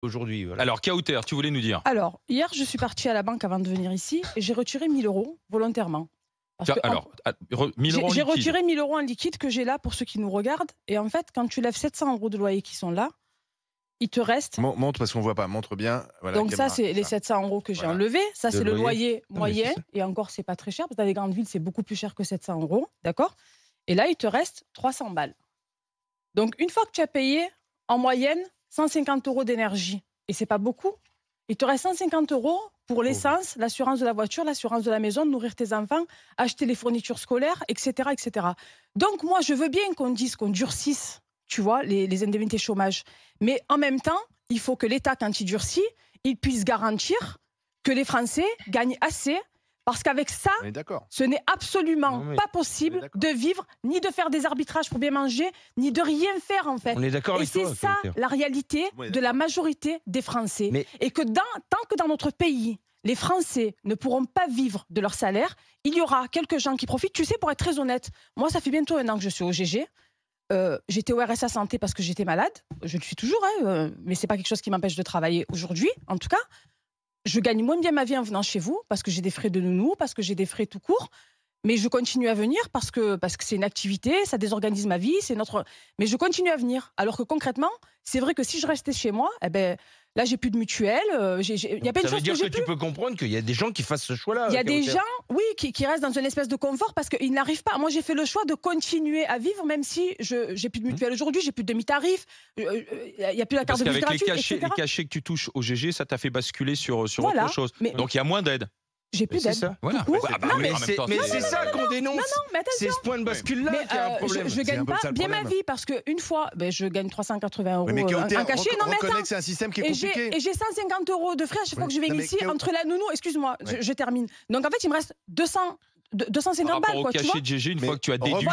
aujourd'hui. Voilà. Alors, Kauter, tu voulais nous dire? Alors, hier, je suis partie à la banque avant de venir ici et j'ai retiré 1 000 € volontairement. Parce que 1000 € en j'ai liquide. retiré 1 000 € en liquide que j'ai là pour ceux qui nous regardent. Et en fait, quand tu lèves 700 € de loyer qui sont là, il te reste. Montre parce qu'on voit pas. Montre bien. Voilà, Donc ça, c'est les 700 € que j'ai enlevés. Ça, c'est le loyer moyen. Et encore, c'est pas très cher. Parce que dans les grandes villes, c'est beaucoup plus cher que 700 €. D'accord? Et là, il te reste 300 balles. Donc, une fois que tu as payé, en moyenne, 150 € d'énergie. Et c'est pas beaucoup. Il te reste 150 € pour l'essence, l'assurance de la voiture, l'assurance de la maison, nourrir tes enfants, acheter les fournitures scolaires, etc., etc. Donc, moi, je veux bien qu'on dise qu'on durcisse, tu vois, les indemnités chômage. Mais en même temps, il faut que l'État, quand il durcit, il puisse garantir que les Français gagnent assez. Parce qu'avec ça, ce n'est absolument pas possible de vivre, ni de faire des arbitrages pour bien manger, ni de rien faire en fait. On est d'accord avec toi. Et c'est ça la réalité de la majorité des Français. Et que tant que dans notre pays, les Français ne pourront pas vivre de leur salaire, il y aura quelques gens qui profitent. Tu sais, pour être très honnête, moi ça fait bientôt 1 an que je suis au GG. J'étais au RSA Santé parce que j'étais malade. Je le suis toujours, mais ce n'est pas quelque chose qui m'empêche de travailler aujourd'hui, en tout cas. Je gagne moins bien ma vie en venant chez vous parce que j'ai des frais de nounou, parce que j'ai des frais tout court. Mais je continue à venir parce que c'est une activité, ça désorganise ma vie, c'est notre. Mais je continue à venir. Alors que concrètement, c'est vrai que si je restais chez moi, eh ben, là, j'ai plus de mutuelle. Il y a plein de choses que j'ai plus. Ça veut dire que tu peux comprendre qu'il y a des gens qui fassent ce choix-là. Il y a des gens, oui, qui restent dans une espèce de confort parce qu'ils n'arrivent pas. Moi, j'ai fait le choix de continuer à vivre, même si j'ai plus de mutuelle aujourd'hui, j'ai plus de demi-tarif, il n'y a plus la carte de visite gratuite, les cachets que tu touches au GG, ça t'a fait basculer sur autre chose. Donc il y a moins d'aide. J'ai plus d'aide. Voilà. Mais c'est ça qu'on dénonce. C'est ce point de bascule-là qui a un problème. Je gagne pas bien ma vie parce qu'une fois, je gagne 380 € un cachet. Non, mais attends, c'est un système qui est compliqué. Et j'ai 150 € de frais à chaque fois que je viens ici entre la nounou. Excuse-moi, je termine. Donc en fait, il me reste 250 balles. Au cachet de GG, une fois que tu as déduit.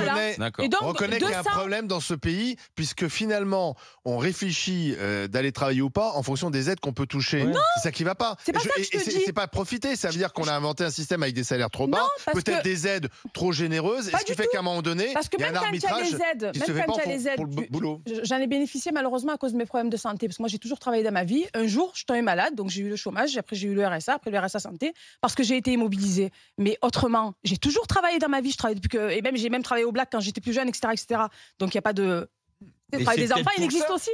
On reconnaît qu'il y a un problème dans ce pays, puisque finalement, on réfléchit d'aller travailler ou pas en fonction des aides qu'on peut toucher. C'est ça qui va pas. C'est pas ça que je te dis. C'est pas profiter, ça veut dire qu'on a inventé un système avec des salaires trop bas, peut-être des aides trop généreuses, et ce qui fait qu'à un moment donné, il y a un arbitrage qui se fait pas pour le boulot. J'en ai bénéficié malheureusement à cause de mes problèmes de santé, parce que moi j'ai toujours travaillé dans ma vie. Un jour, je tombais malade, donc j'ai eu le chômage, après j'ai eu le RSA, après le RSA santé, parce que j'ai été immobilisée. Mais autrement, j'ai toujours travaillé dans ma vie, je travaille depuis que, et même j'ai travaillé au black quand j'étais plus jeune, etc., etc. Donc il n'y a pas de. Le travail des enfants, il existe aussi.